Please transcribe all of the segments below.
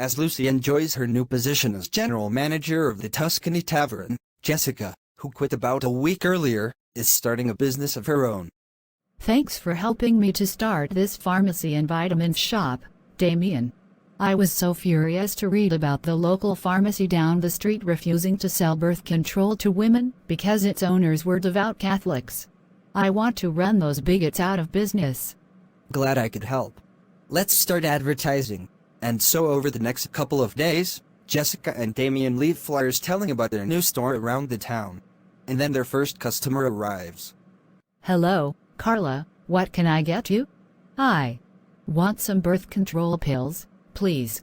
As Lucy enjoys her new position as general manager of the Tuscany Tavern, Jessica, who quit about a week earlier, is starting a business of her own. Thanks for helping me to start this pharmacy and vitamin shop, Damien. I was so furious to read about the local pharmacy down the street refusing to sell birth control to women because its owners were devout Catholics. I want to run those bigots out of business. Glad I could help. Let's start advertising. And so over the next couple of days, Jessica and Damien leave flyers telling about their new store around the town. And then their first customer arrives. Hello, Carla, what can I get you? I want some birth control pills, please.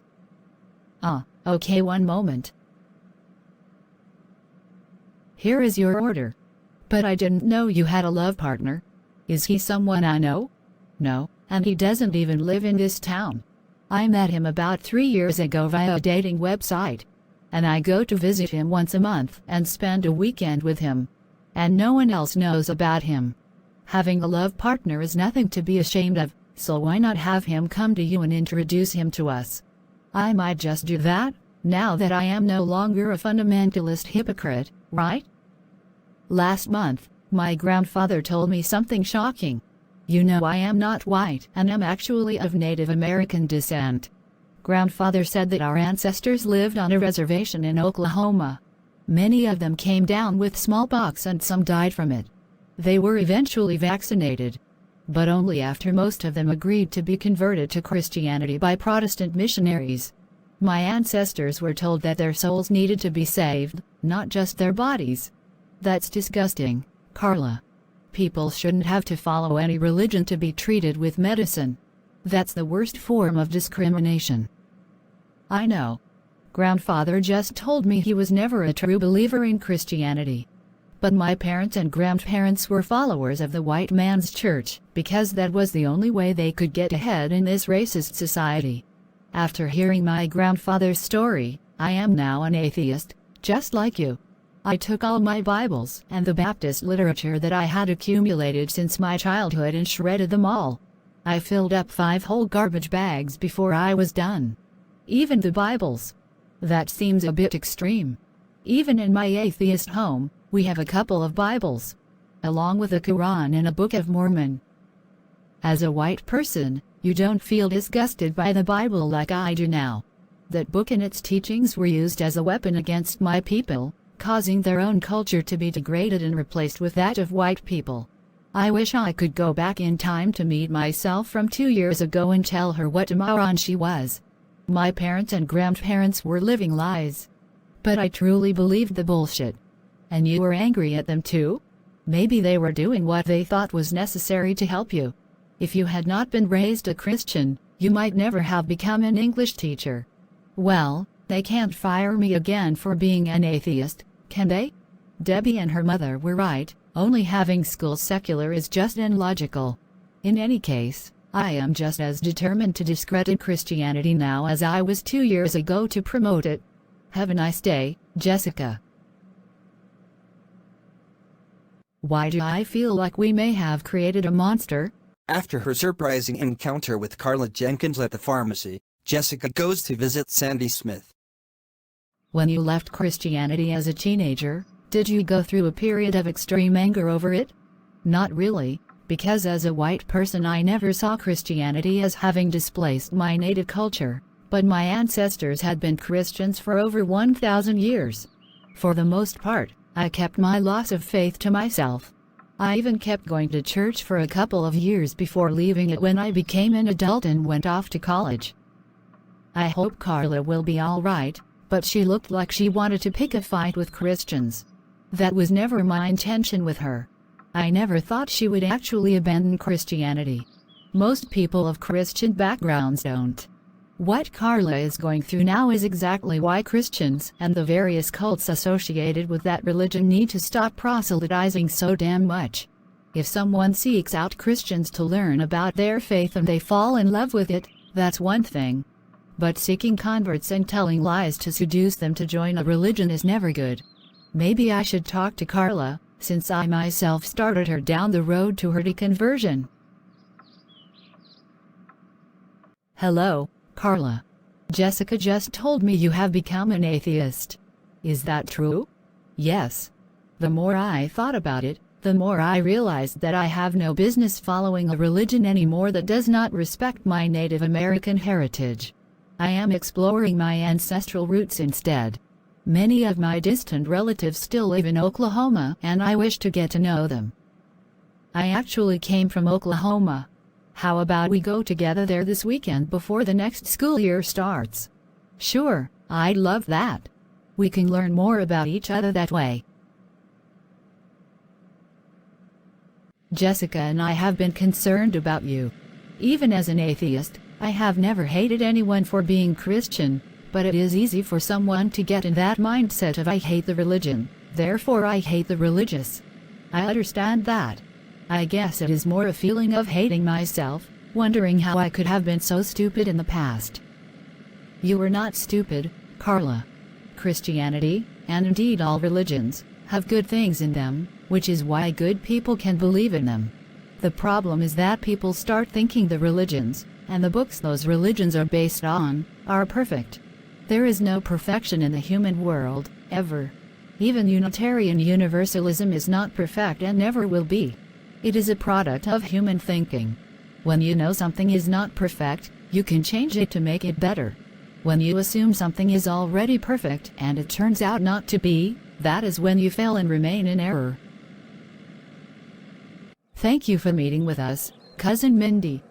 Okay, one moment. Here is your order. But I didn't know you had a love partner. Is he someone I know? No, and he doesn't even live in this town. I met him about 3 years ago via a dating website. And I go to visit him once a month and spend a weekend with him. And no one else knows about him. Having a love partner is nothing to be ashamed of, so why not have him come to you and introduce him to us? I might just do that, now that I am no longer a fundamentalist hypocrite, right? Last month, my grandfather told me something shocking. You know, I am not white and am actually of Native American descent. Grandfather said that our ancestors lived on a reservation in Oklahoma. Many of them came down with smallpox and some died from it. They were eventually vaccinated, but only after most of them agreed to be converted to Christianity by Protestant missionaries. My ancestors were told that their souls needed to be saved, not just their bodies. That's disgusting, Carla. People shouldn't have to follow any religion to be treated with medicine. That's the worst form of discrimination. I know. Grandfather just told me he was never a true believer in Christianity. But my parents and grandparents were followers of the white man's church, because that was the only way they could get ahead in this racist society. After hearing my grandfather's story, I am now an atheist, just like you. I took all my Bibles and the Baptist literature that I had accumulated since my childhood and shredded them all. I filled up 5 whole garbage bags before I was done. Even the Bibles. That seems a bit extreme. Even in my atheist home, we have a couple of Bibles, along with a Quran and a Book of Mormon. As a white person, you don't feel disgusted by the Bible like I do now. That book and its teachings were used as a weapon against my people, causing their own culture to be degraded and replaced with that of white people. I wish I could go back in time to meet myself from 2 years ago and tell her what a moron she was. My parents and grandparents were living lies. But I truly believed the bullshit. And you were angry at them too? Maybe they were doing what they thought was necessary to help you. If you had not been raised a Christian, you might never have become an English teacher. Well, they can't fire me again for being an atheist, can they? Debbie and her mother were right, only having school secular is just illogical. In any case, I am just as determined to discredit Christianity now as I was 2 years ago to promote it. Have a nice day, Jessica. Why do I feel like we may have created a monster? After her surprising encounter with Carla Jenkins at the pharmacy, Jessica goes to visit Sandy Smith. When you left Christianity as a teenager, did you go through a period of extreme anger over it? Not really, because as a white person I never saw Christianity as having displaced my native culture, but my ancestors had been Christians for over 1,000 years. For the most part, I kept my loss of faith to myself. I even kept going to church for a couple of years before leaving it when I became an adult and went off to college. I hope Carla will be all right, but she looked like she wanted to pick a fight with Christians. That was never my intention with her. I never thought she would actually abandon Christianity. Most people of Christian backgrounds don't. What Carla is going through now is exactly why Christians and the various cults associated with that religion need to stop proselytizing so damn much. If someone seeks out Christians to learn about their faith and they fall in love with it, that's one thing. But seeking converts and telling lies to seduce them to join a religion is never good. Maybe I should talk to Carla, since I myself started her down the road to her deconversion. Hello, Carla. Jessica just told me you have become an atheist. Is that true? Yes. The more I thought about it, the more I realized that I have no business following a religion anymore that does not respect my Native American heritage. I am exploring my ancestral roots instead. Many of my distant relatives still live in Oklahoma, and I wish to get to know them. I actually came from Oklahoma. How about we go together there this weekend before the next school year starts? Sure, I'd love that. We can learn more about each other that way. Jessica and I have been concerned about you. Even as an atheist, I have never hated anyone for being Christian, but it is easy for someone to get in that mindset of I hate the religion, therefore I hate the religious. I understand that. I guess it is more a feeling of hating myself, wondering how I could have been so stupid in the past. You were not stupid, Carla. Christianity, and indeed all religions, have good things in them, which is why good people can believe in them. The problem is that people start thinking the religions, and the books those religions are based on, are perfect. There is no perfection in the human world, ever. Even Unitarian Universalism is not perfect and never will be. It is a product of human thinking. When you know something is not perfect, you can change it to make it better. When you assume something is already perfect and it turns out not to be, that is when you fail and remain in error. Thank you for meeting with us, Cousin Mindy.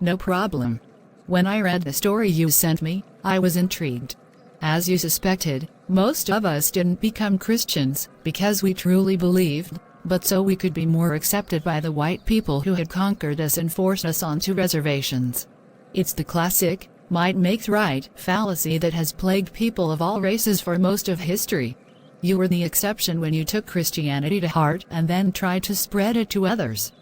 No problem. When I read the story you sent me, I was intrigued. As you suspected, most of us didn't become Christians because we truly believed, but so we could be more accepted by the white people who had conquered us and forced us onto reservations. It's the classic, might makes right fallacy that has plagued people of all races for most of history. You were the exception when you took Christianity to heart and then tried to spread it to others.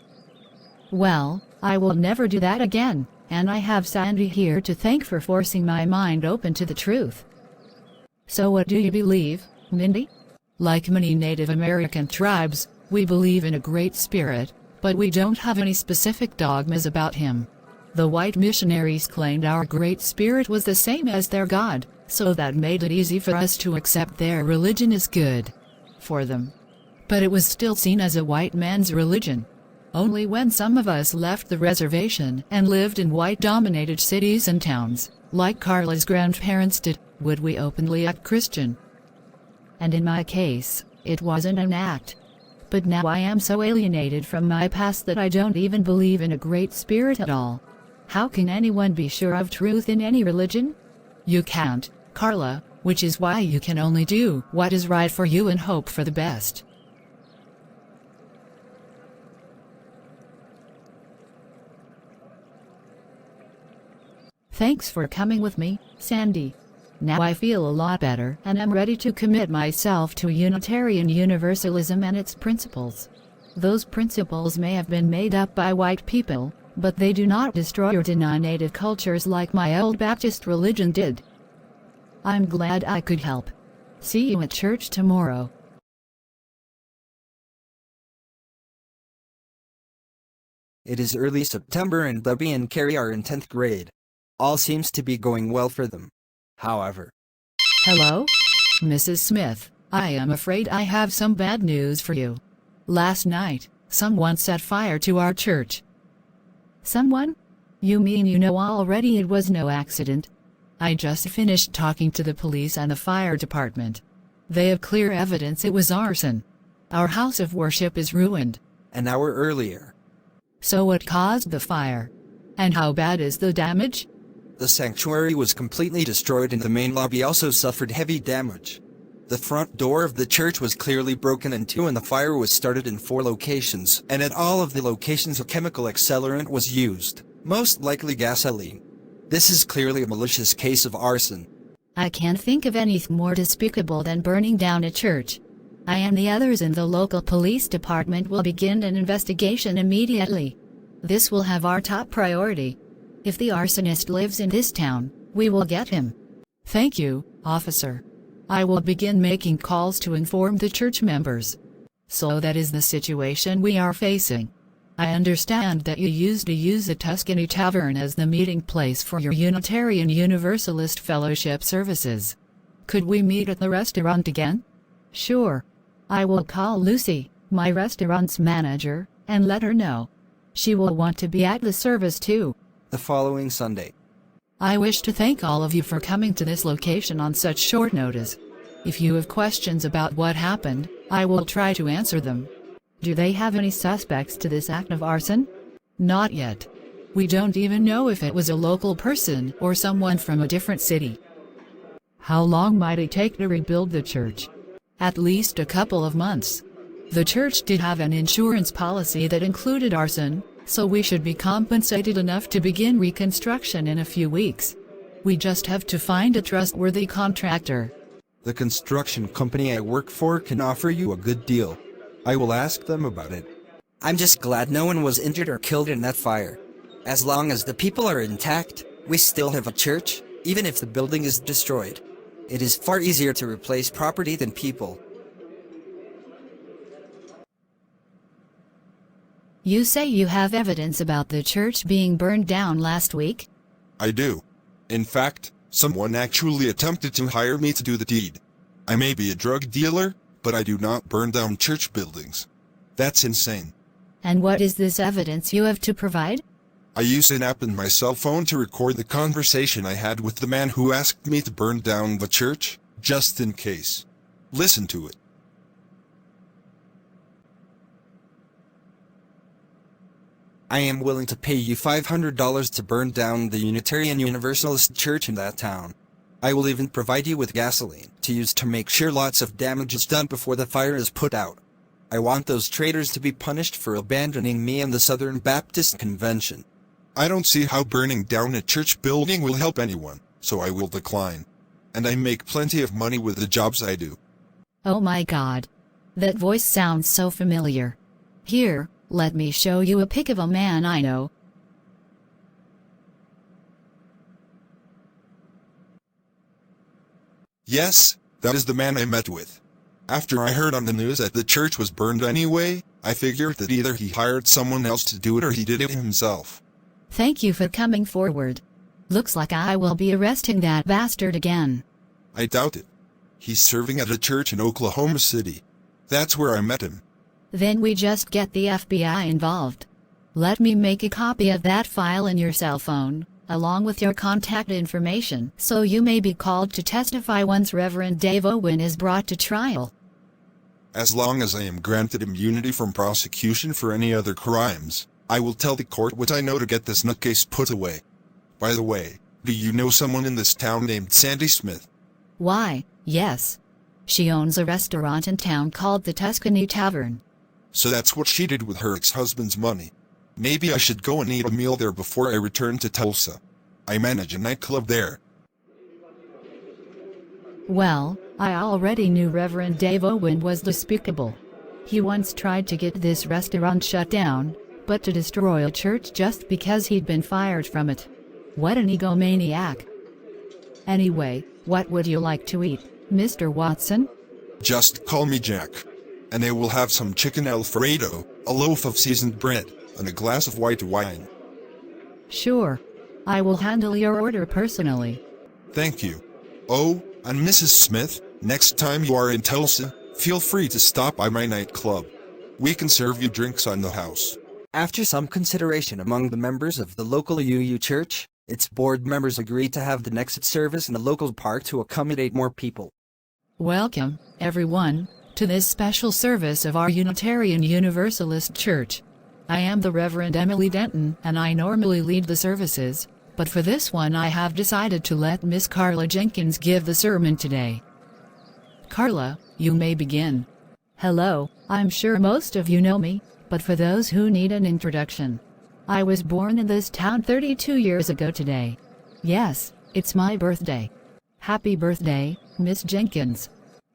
Well, I will never do that again, and I have Sandy here to thank for forcing my mind open to the truth. So what do you believe, Mindy? Like many Native American tribes, we believe in a Great Spirit, but we don't have any specific dogmas about him. The white missionaries claimed our Great Spirit was the same as their God, so that made it easy for us to accept their religion as good for them. But it was still seen as a white man's religion. Only when some of us left the reservation and lived in white-dominated cities and towns, like Carla's grandparents did, would we openly act Christian. And in my case, it wasn't an act. But now I am so alienated from my past that I don't even believe in a Great Spirit at all. How can anyone be sure of truth in any religion? You can't, Carla, which is why you can only do what is right for you and hope for the best. Thanks for coming with me, Sandy. Now I feel a lot better and am ready to commit myself to Unitarian Universalism and its principles. Those principles may have been made up by white people, but they do not destroy or deny native cultures like my old Baptist religion did. I'm glad I could help. See you at church tomorrow. It is early September and Debbie and Carrie are in 10th grade. All seems to be going well for them. However. Hello? Mrs. Smith, I am afraid I have some bad news for you. Last night, someone set fire to our church. Someone? You mean you know already it was no accident? I just finished talking to the police and the fire department. They have clear evidence it was arson. Our house of worship is ruined. An hour earlier. So what caused the fire? And how bad is the damage? The sanctuary was completely destroyed and the main lobby also suffered heavy damage. The front door of the church was clearly broken in two and the fire was started in 4 locations, and at all of the locations a chemical accelerant was used, most likely gasoline. This is clearly a malicious case of arson. I can't think of anything more despicable than burning down a church. I and the others in the local police department will begin an investigation immediately. This will have our top priority. If the arsonist lives in this town, we will get him. Thank you, officer. I will begin making calls to inform the church members. So that is the situation we are facing. I understand that you used to use the Tuscany Tavern as the meeting place for your Unitarian Universalist Fellowship services. Could we meet at the restaurant again? Sure. I will call Lucy, my restaurant's manager, and let her know. She will want to be at the service too. The following Sunday. I wish to thank all of you for coming to this location on such short notice. If you have questions about what happened, I will try to answer them. Do they have any suspects to this act of arson? Not yet. We don't even know if it was a local person or someone from a different city. How long might it take to rebuild the church? At least a couple of months. The church did have an insurance policy that included arson, so we should be compensated enough to begin reconstruction in a few weeks. We just have to find a trustworthy contractor. The construction company I work for can offer you a good deal. I will ask them about it. I'm just glad no one was injured or killed in that fire. As long as the people are intact, we still have a church, even if the building is destroyed. It is far easier to replace property than people. You say you have evidence about the church being burned down last week? I do. In fact, someone actually attempted to hire me to do the deed. I may be a drug dealer, but I do not burn down church buildings. That's insane. And what is this evidence you have to provide? I use an app in my cell phone to record the conversation I had with the man who asked me to burn down the church, just in case. Listen to it. I am willing to pay you $500 to burn down the Unitarian Universalist Church in that town. I will even provide you with gasoline to use to make sure lots of damage is done before the fire is put out. I want those traitors to be punished for abandoning me and the Southern Baptist Convention. I don't see how burning down a church building will help anyone, so I will decline. And I make plenty of money with the jobs I do. Oh my God. That voice sounds so familiar. Here, let me show you a pic of a man I know. Yes, that is the man I met with. After I heard on the news that the church was burned anyway, I figured that either he hired someone else to do it or he did it himself. Thank you for coming forward. Looks like I will be arresting that bastard again. I doubt it. He's serving at a church in Oklahoma City. That's where I met him. Then we just get the FBI involved. Let me make a copy of that file in your cell phone, along with your contact information, so you may be called to testify once Reverend Dave Owen is brought to trial. As long as I am granted immunity from prosecution for any other crimes, I will tell the court what I know to get this nutcase put away. By the way, do you know someone in this town named Sandy Smith? Why, yes. She owns a restaurant in town called the Tuscany Tavern. So that's what she did with her ex-husband's money. Maybe I should go and eat a meal there before I return to Tulsa. I manage a nightclub there. Well, I already knew Reverend Dave Owen was despicable. He once tried to get this restaurant shut down, but to destroy a church just because he'd been fired from it. What an egomaniac. Anyway, what would you like to eat, Mr. Watson? Just call me Jack. And I will have some chicken Alfredo, a loaf of seasoned bread, and a glass of white wine. Sure. I will handle your order personally. Thank you. Oh, and Mrs. Smith, next time you are in Tulsa, feel free to stop by my nightclub. We can serve you drinks on the house. After some consideration among the members of the local UU church, its board members agreed to have the next service in the local park to accommodate more people. Welcome, everyone, to this special service of our Unitarian Universalist Church. I am the Reverend Emily Denton, and I normally lead the services, but for this one I have decided to let Miss Carla Jenkins give the sermon today. Carla, you may begin. Hello, I'm sure most of you know me, but for those who need an introduction, I was born in this town 32 years ago today. Yes, it's my birthday. Happy birthday, Miss Jenkins.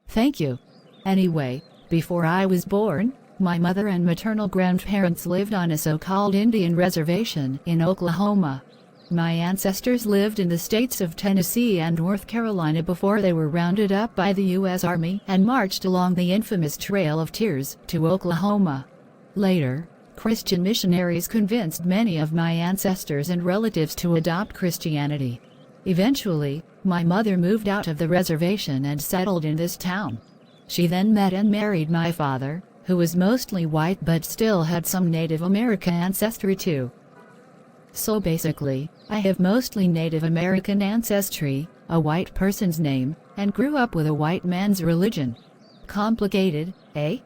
Thank you. Anyway, before I was born, my mother and maternal grandparents lived on a so-called Indian reservation in Oklahoma. My ancestors lived in the states of Tennessee and North Carolina before they were rounded up by the U.S. Army and marched along the infamous Trail of Tears to Oklahoma. Later, Christian missionaries convinced many of my ancestors and relatives to adopt Christianity. Eventually, my mother moved out of the reservation and settled in this town. She then met and married my father, who was mostly white but still had some Native American ancestry too. So basically, I have mostly Native American ancestry, a white person's name, and grew up with a white man's religion. Complicated, eh?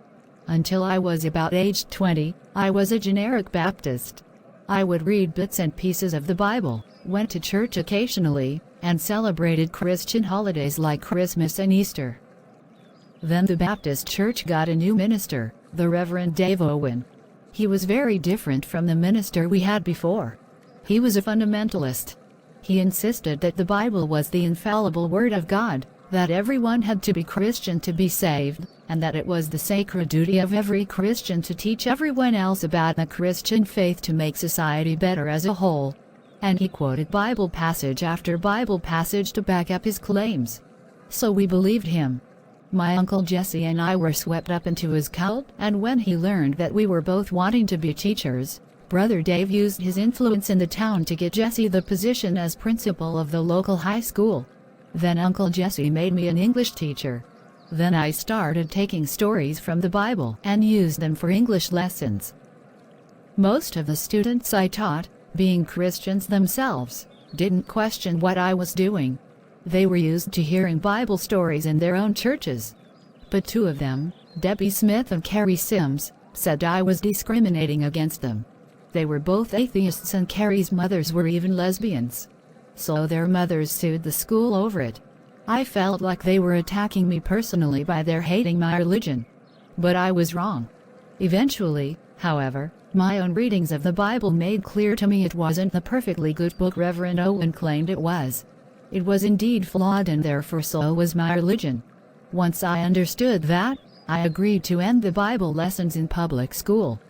Until I was about age 20, I was a generic Baptist. I would read bits and pieces of the Bible, went to church occasionally, and celebrated Christian holidays like Christmas and Easter. Then the Baptist church got a new minister, the Reverend Dave Owen. He was very different from the minister we had before. He was a fundamentalist. He insisted that the Bible was the infallible Word of God, that everyone had to be Christian to be saved, and that it was the sacred duty of every Christian to teach everyone else about the Christian faith to make society better as a whole. And he quoted Bible passage after Bible passage to back up his claims. So we believed him. My Uncle Jesse and I were swept up into his cult, and when he learned that we were both wanting to be teachers, Brother Dave used his influence in the town to get Jesse the position as principal of the local high school. Then Uncle Jesse made me an English teacher. Then I started taking stories from the Bible and used them for English lessons. Most of the students I taught, being Christians themselves, didn't question what I was doing. They were used to hearing Bible stories in their own churches. But two of them, Debbie Smith and Carrie Sims, said I was discriminating against them. They were both atheists and Carrie's mothers were even lesbians. So their mothers sued the school over it. I felt like they were attacking me personally by their hating my religion. But I was wrong. Eventually, however, my own readings of the Bible made clear to me it wasn't the perfectly good book Reverend Owen claimed it was. It was indeed flawed, and therefore so was my religion. Once I understood that, I agreed to end the Bible lessons in public school.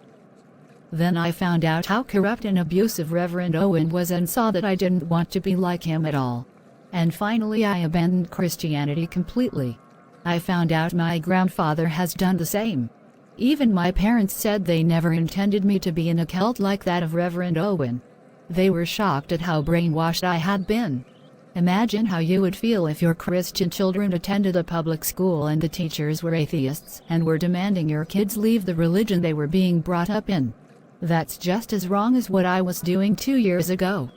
Then I found out how corrupt and abusive Reverend Owen was and saw that I didn't want to be like him at all. And finally I abandoned Christianity completely. I found out my grandfather has done the same. Even my parents said they never intended me to be in a cult like that of Reverend Owen. They were shocked at how brainwashed I had been. Imagine how you would feel if your Christian children attended a public school and the teachers were atheists and were demanding your kids leave the religion they were being brought up in. That's just as wrong as what I was doing 2 years ago.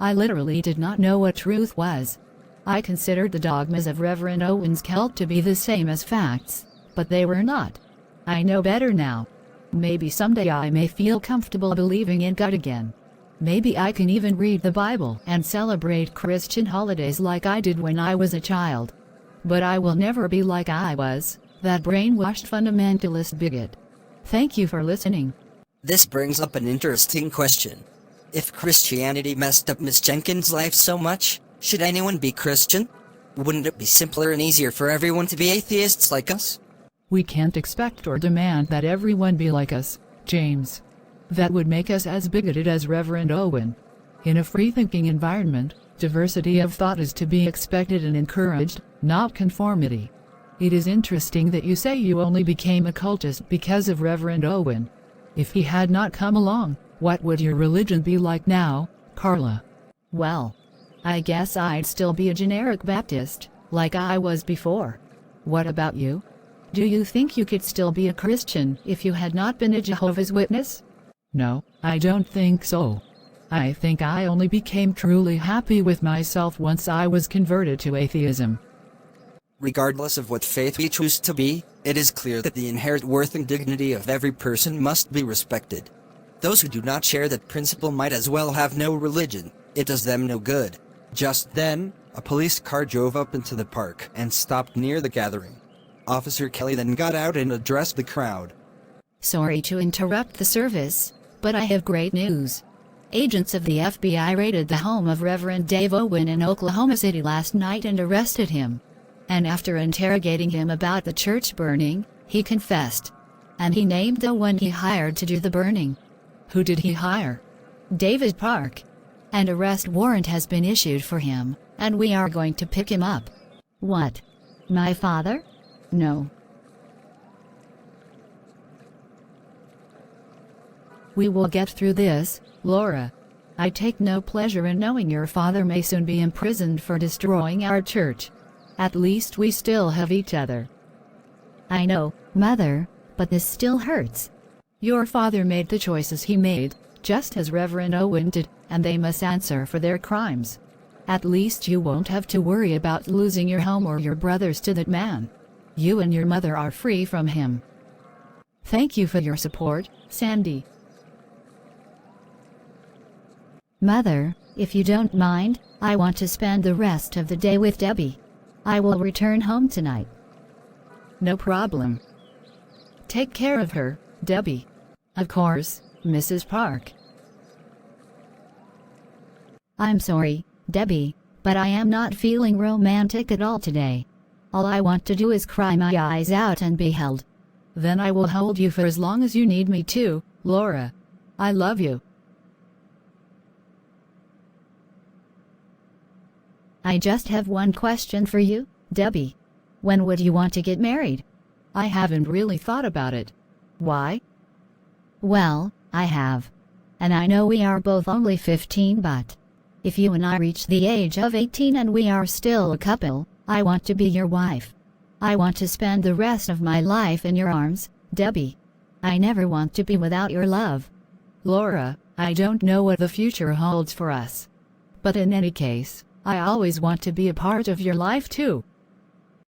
I literally did not know what truth was. I considered the dogmas of Reverend Owen's cult to be the same as facts, but they were not. I know better now. Maybe someday I may feel comfortable believing in God again. Maybe I can even read the Bible and celebrate Christian holidays like I did when I was a child. But I will never be like I was, that brainwashed fundamentalist bigot. Thank you for listening. This brings up an interesting question. If Christianity messed up Miss Jenkins' life so much, should anyone be Christian? Wouldn't it be simpler and easier for everyone to be atheists like us? We can't expect or demand that everyone be like us, James. That would make us as bigoted as Reverend Owen. In a free-thinking environment, diversity of thought is to be expected and encouraged, not conformity. It is interesting that you say you only became a cultist because of Reverend Owen. If he had not come along, what would your religion be like now, Carla? Well, I guess I'd still be a generic Baptist, like I was before. What about you? Do you think you could still be a Christian if you had not been a Jehovah's Witness? No, I don't think so. I think I only became truly happy with myself once I was converted to atheism. Regardless of what faith we choose to be, it is clear that the inherent worth and dignity of every person must be respected. Those who do not share that principle might as well have no religion. It does them no good. Just then, a police car drove up into the park and stopped near the gathering. Officer Kelly then got out and addressed the crowd. Sorry to interrupt the service, but I have great news. Agents of the FBI raided the home of Reverend Dave Owen in Oklahoma City last night and arrested him. And after interrogating him about the church burning, he confessed. And he named the one he hired to do the burning. Who did he hire? David Park. An arrest warrant has been issued for him, and we are going to pick him up. What? My father? No. We will get through this, Laura. I take no pleasure in knowing your father may soon be imprisoned for destroying our church. At least we still have each other. I know, Mother, but this still hurts. Your father made the choices he made, just as Reverend Owen did, and they must answer for their crimes. At least you won't have to worry about losing your home or your brothers to that man. You and your mother are free from him. Thank you for your support, Sandy. Mother, if you don't mind, I want to spend the rest of the day with Debbie. I will return home tonight. No problem. Take care of her, Debbie. Of course, Mrs. Park. I'm sorry, Debbie, but I am not feeling romantic at all today. All I want to do is cry my eyes out and be held. Then I will hold you for as long as you need me to, Laura. I love you. I just have one question for you, Debbie. When would you want to get married? I haven't really thought about it. Why? Well, I have. And I know we are both only 15, but if you and I reach the age of 18 and we are still a couple, I want to be your wife. I want to spend the rest of my life in your arms, Debbie. I never want to be without your love. Laura, I don't know what the future holds for us. But in any case, I always want to be a part of your life too.